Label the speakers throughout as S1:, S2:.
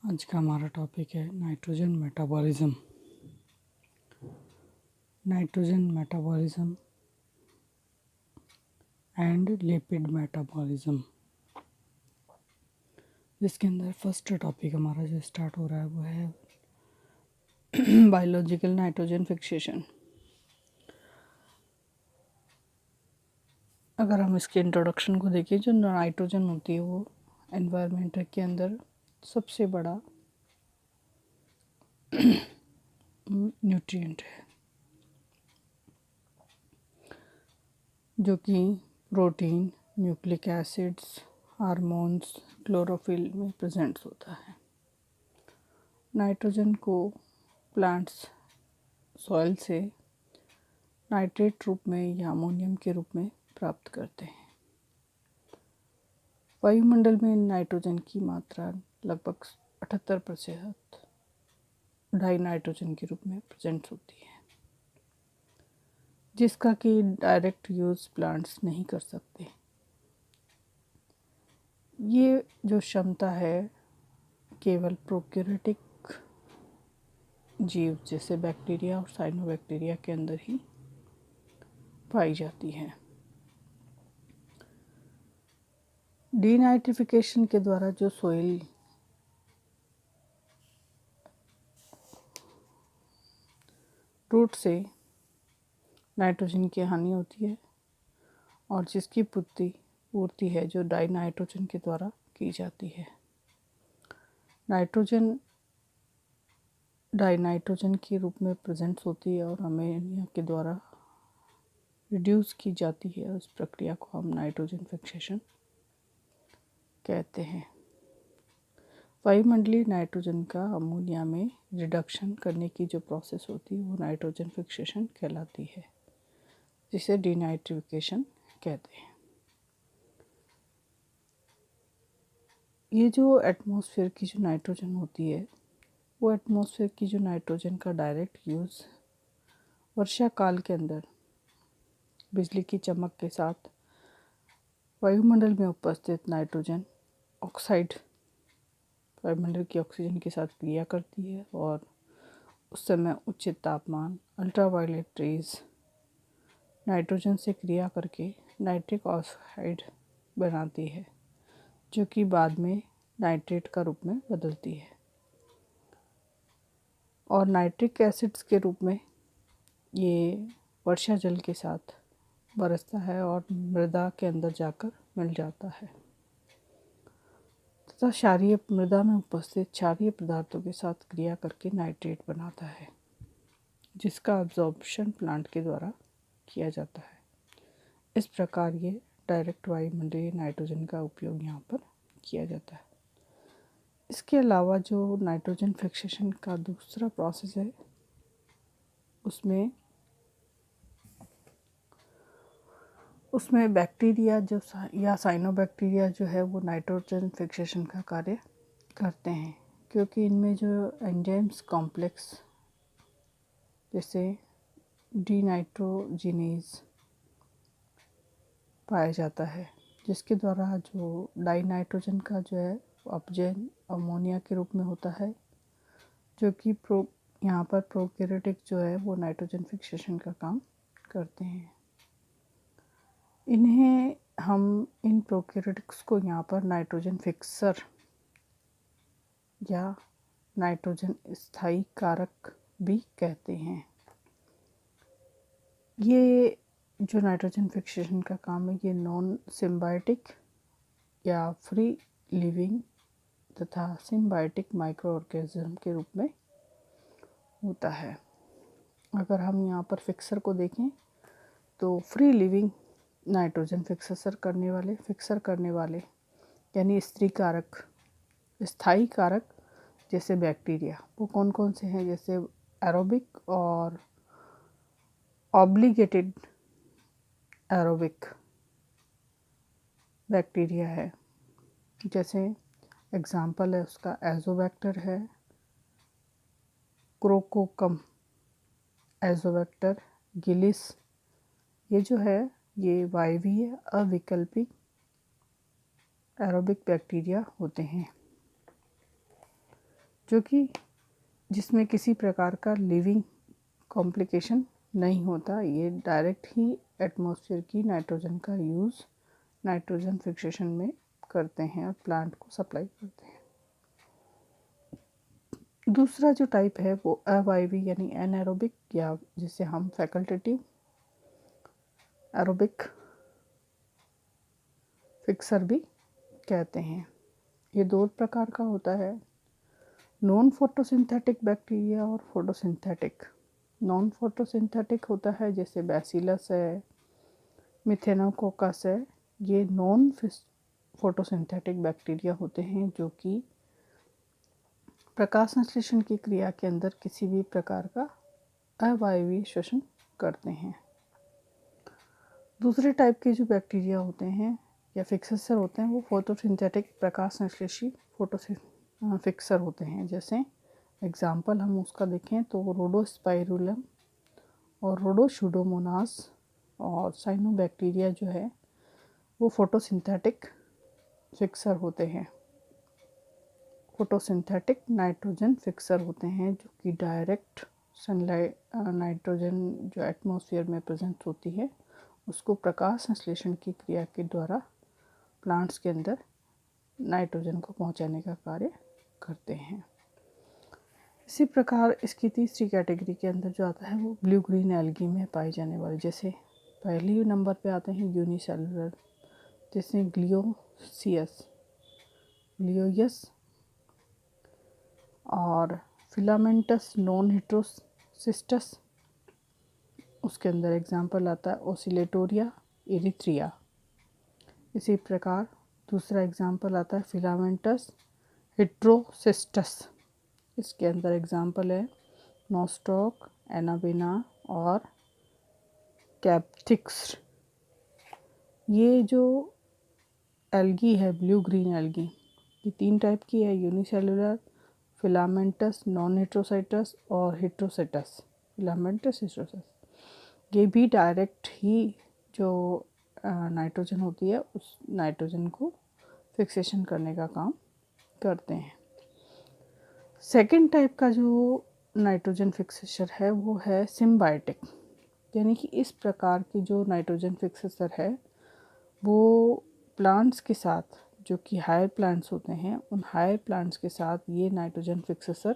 S1: आज का हमारा टॉपिक है nitrogen metabolism. Nitrogen metabolism and lipid metabolism, जिसके अंदर फर्स्ट टॉपिक हमारा जो स्टार्ट हो रहा है वो है बायोलॉजिकल नाइट्रोजन फिक्सेशन। अगर हम इसके इंट्रोडक्शन को देखें, जो नाइट्रोजन होती है वो एनवायरनमेंट के अंदर सबसे बड़ा न्यूट्रिएंट है, जो कि protein, nucleic acids, hormones, chlorophyll में प्रेजेंट होता है। नाइट्रोजन को प्लांट्स सॉइल से नाइट्रेट रूप में या अमोनियम के रूप में प्राप्त करते हैं। वायुमंडल में नाइट्रोजन की मात्रा लगभग 78% डाई नाइट्रोजन के रूप में प्रेजेंट होती है, जिसका कि डायरेक्ट यूज़ प्लांट्स नहीं कर सकते। ये जो क्षमता है केवल प्रोकैरियोटिक जीव जैसे बैक्टीरिया और साइनोबैक्टीरिया के अंदर ही पाई जाती है। डीनाइट्रिफिकेशन के द्वारा जो सोइल रूट से नाइट्रोजन की हानि होती है और जिसकी पूर्ति है जो डाई नाइट्रोजन के द्वारा की जाती है। नाइट्रोजन डाई नाइट्रोजन के रूप में प्रेजेंट होती है और अमोनिया के द्वारा रिड्यूस की जाती है। उस प्रक्रिया को हम नाइट्रोजन फिक्सेशन कहते हैं। वायुमंडलीय नाइट्रोजन का अमोनिया में रिडक्शन करने की जो प्रोसेस होती है वो नाइट्रोजन फिक्सेशन कहलाती है, जिसे डीनाइट्रिफिकेशन कहते हैं। ये जो एटमॉस्फेयर की जो नाइट्रोजन होती है वो एटमॉस्फेयर की जो नाइट्रोजन का डायरेक्ट यूज़ वर्षा काल के अंदर बिजली की चमक के साथ वायुमंडल में उपस्थित नाइट्रोजन ऑक्साइड वायुमंडल की ऑक्सीजन के साथ क्रिया करती है और उस समय उच्च तापमान अल्ट्रावायलेट रेज नाइट्रोजन से क्रिया करके नाइट्रिक ऑक्साइड बनाती है, जो कि बाद में नाइट्रेट का रूप में बदलती है और नाइट्रिक एसिड्स के रूप में ये वर्षा जल के साथ बरसता है और मृदा के अंदर जाकर मिल जाता है तथा क्षारीय मृदा में उपस्थित क्षारीय पदार्थों के साथ क्रिया करके नाइट्रेट बनाता है, जिसका अब्जॉर्प्शन प्लांट के द्वारा किया जाता है। इस प्रकार ये डायरेक्ट वायुमंडलीय नाइट्रोजन का उपयोग यहाँ पर किया जाता है। इसके अलावा जो नाइट्रोजन फिक्सेशन का दूसरा प्रोसेस है उसमें बैक्टीरिया जो या साइनोबैक्टीरिया जो है वो नाइट्रोजन फिक्सेशन का कार्य करते हैं, क्योंकि इनमें जो एंजाइम्स कॉम्प्लेक्स जैसे डीनाइट्रोजिनेज पाया जाता है, जिसके द्वारा जो डाई नाइट्रोजन का जो है अपचयन अमोनिया के रूप में होता है, जो कि यहाँ पर प्रोकैरियोटिक जो है वो नाइट्रोजन फिक्सेशन का काम करते हैं। इन प्रोकैरियोटिक्स को यहाँ पर नाइट्रोजन फिक्सर या नाइट्रोजन स्थायी कारक भी कहते हैं। ये जो नाइट्रोजन फिक्सेशन का काम है ये नॉन सिम्बायोटिक या फ्री लिविंग तथा सिम्बायोटिक माइक्रो ऑर्गेनिज्म के रूप में होता है। अगर हम यहाँ पर फिक्सर को देखें तो फ्री लिविंग नाइट्रोजन फिक्सर करने वाले यानी स्थायी कारक जैसे बैक्टीरिया वो कौन कौन से हैं, जैसे एरोबिक और ऑब्लिगेटेड एरोबिक बैक्टीरिया है। जैसे एग्जाम्पल है उसका एजोबैक्टर है, क्रोकोकम एजोबैक्टर, गिलिस। ये जो है ये वायवीय अविकल्पिक एरोबिक बैक्टीरिया होते हैं। जो कि जिसमें किसी प्रकार का लिविंग कॉम्प्लिकेशन नहीं होता। ये डायरेक्ट ही एटमॉस्फेयर की नाइट्रोजन का यूज़ नाइट्रोजन फिक्सेशन में करते हैं और प्लांट को सप्लाई करते हैं। दूसरा जो टाइप है वो अवायवी यानी एनारोबिक, या जिसे हम फैकल्टेटिव एरोबिक फिक्सर भी कहते हैं। ये दो प्रकार का होता है, नॉन फोटोसिंथेटिक बैक्टीरिया और फोटोसिंथेटिक। नॉन फोटोसिंथेटिक होता है जैसे बैसिलस है, मिथेनोकोकस है। ये नॉन फोटोसिंथेटिक बैक्टीरिया होते हैं जो कि प्रकाश संश्लेषण की क्रिया के अंदर किसी भी प्रकार का अवायवीय श्वसन करते हैं। दूसरे टाइप के जो बैक्टीरिया होते हैं या फिक्सर होते हैं वो फोटोसिंथेटिक प्रकाश संश्लेषी फिक्सर होते हैं। जैसे एग्जाम्पल हम उसका देखें तो रोडोस्पाइरुलम और रोडोशूडोमोनास और साइनोबैक्टीरिया जो है वो फोटोसिंथेटिक फिक्सर होते हैं। फोटोसिंथेटिक नाइट्रोजन फिक्सर होते हैं जो कि डायरेक्ट सनलाइट नाइट्रोजन जो एटमॉस्फेयर में प्रेजेंट होती है उसको प्रकाश संश्लेषण की क्रिया के द्वारा प्लांट्स के अंदर नाइट्रोजन को पहुंचाने का कार्य करते हैं। इसी प्रकार इसकी तीसरी कैटेगरी के अंदर जो आता है वो ब्लू ग्रीन एल्गी में पाए जाने वाले, जैसे पहले नंबर पे आते हैं यूनिसेलुलर, जैसे ग्लियोयस और फिलामेंटस नॉन हेट्रोसिस्टस। उसके अंदर एग्जाम्पल आता है ओसिलेटोरिया इरिथ्रिया। इसी प्रकार दूसरा एग्जाम्पल आता है फिलामेंटस हेट्रोसिस्टस। इसके अंदर एग्जाम्पल है नोस्टॉक, एनाबेना और कैप्थिक्स। ये जो एल्गी है ब्लू ग्रीन एल्गी, ये 3 टाइप की है, यूनिसेलुलर, फिलामेंटस नॉन हेट्रोसाइटस और हेट्रोसाइटस फिलामेंटस हेट्रोसाइटस। ये भी डायरेक्ट ही जो नाइट्रोजन होती है उस नाइट्रोजन को फिक्सेशन करने का काम करते हैं। सेकेंड टाइप का जो नाइट्रोजन फिक्सेशन है वो है सिम्बायोटिक, यानी कि इस प्रकार की जो नाइट्रोजन फिक्सेशन है वो प्लांट्स के साथ, जो कि हायर प्लांट्स होते हैं, उन हायर प्लांट्स के साथ ये नाइट्रोजन फिक्सेशन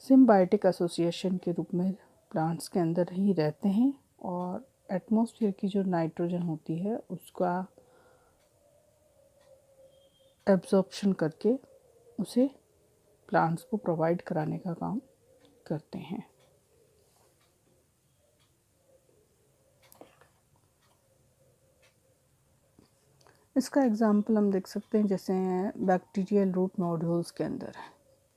S1: सिम्बायोटिक एसोसिएशन के रूप में प्लांट्स के अंदर ही रहते हैं और एटमॉस्फेयर की जो नाइट्रोजन होती है उसका एब्जॉर्प्शन करके उसे प्लांट्स को प्रोवाइड कराने का काम करते हैं। इसका एग्जाम्पल हम देख सकते हैं जैसे बैक्टीरियल रूट नोड्यूल्स के अंदर,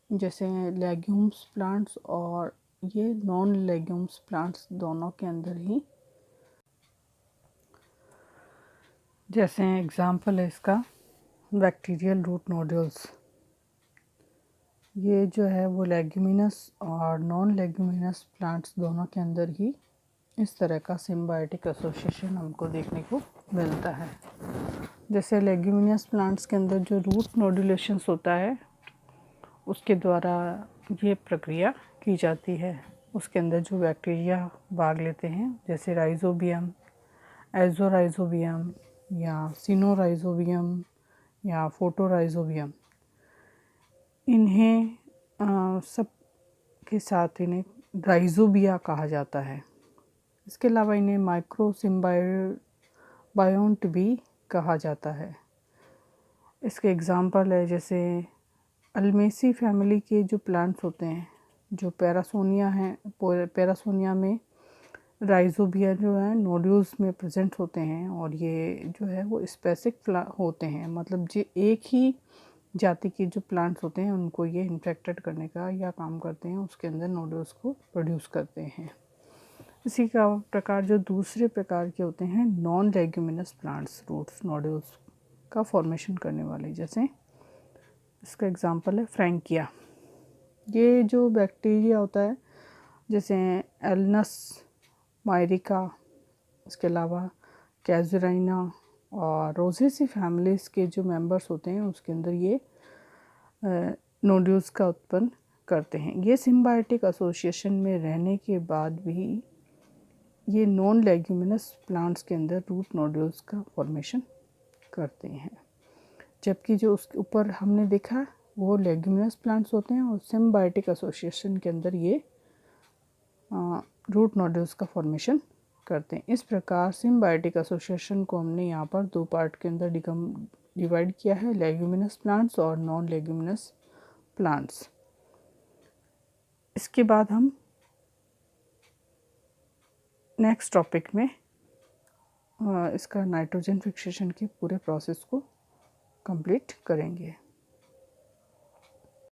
S1: जैसे लेग्यूम्स प्लांट्स और ये नॉन लेग्यूम्स प्लांट्स दोनों के अंदर ही। जैसे एग्जाम्पल है इसका बैक्टीरियल रूट नोड्यूल्स, ये जो है वो लेग्यूमिनस और नॉन लेग्यूमिनस प्लांट्स दोनों के अंदर ही इस तरह का सिम्बायोटिक एसोसिएशन हमको देखने को मिलता है। जैसे लेग्यूमिनस प्लांट्स के अंदर जो रूट नोडुलेशंस होता है उसके द्वारा ये प्रक्रिया की जाती है। उसके अंदर जो बैक्टीरिया भाग लेते हैं जैसे राइजोबियम, एजोराइजोबियम या सिनोराइजोबियम या फोटोराइजोबियम, इन्हें सब के साथ इन्हें राइजोबिया कहा जाता है। इसके अलावा इन्हें माइक्रो सिम्बायोन्ट भी कहा जाता है। इसके एग्जाम्पल है जैसे अल्मेसी फैमिली के जो प्लांट्स होते हैं, जो पैरासोनिया हैं, पैरासोनिया में राइजोबिया जो है नोड्यूल्स में प्रेजेंट होते हैं और ये जो है वो स्पेसिफिक होते हैं, मतलब जो एक ही जाति के जो प्लांट्स होते हैं उनको ये इन्फेक्टेड करने का या काम करते हैं, उसके अंदर नोड्यूल्स को प्रोड्यूस करते हैं। इसी का प्रकार जो दूसरे प्रकार के होते हैं non leguminous plants, roots nodules का फॉर्मेशन करने वाले, जैसे इसका एग्जांपल है फ्रैंकिया। ये जो बैक्टीरिया होता है जैसे एलनस मायरिका, इसके अलावा कैजुराइना और रोजेसी फैमिलीज़ के जो मेंबर्स होते हैं उसके अंदर ये नोड्यूल्स का उत्पन्न करते हैं। ये सिम्बायोटिक एसोसिएशन में रहने के बाद भी ये नॉन लेग्यूमिनस प्लांट्स के अंदर रूट नोड्यूल्स का फॉर्मेशन करते हैं, जबकि जो उसके ऊपर हमने देखा वो लेग्यूमिनस प्लांट्स होते हैं और सिम्बायोटिक एसोसिएशन के अंदर ये रूट नोड्यूल्स का फॉर्मेशन करते हैं। इस प्रकार सिम्बायोटिक एसोसिएशन को हमने यहाँ पर दो पार्ट के अंदर डिवाइड किया है, लेग्यूमिनस प्लांट्स और नॉन लेग्यूमिनस प्लांट्स। इसके बाद हम नेक्स्ट टॉपिक में इसका नाइट्रोजन फिक्सेशन के पूरे प्रोसेस को कंप्लीट करेंगे।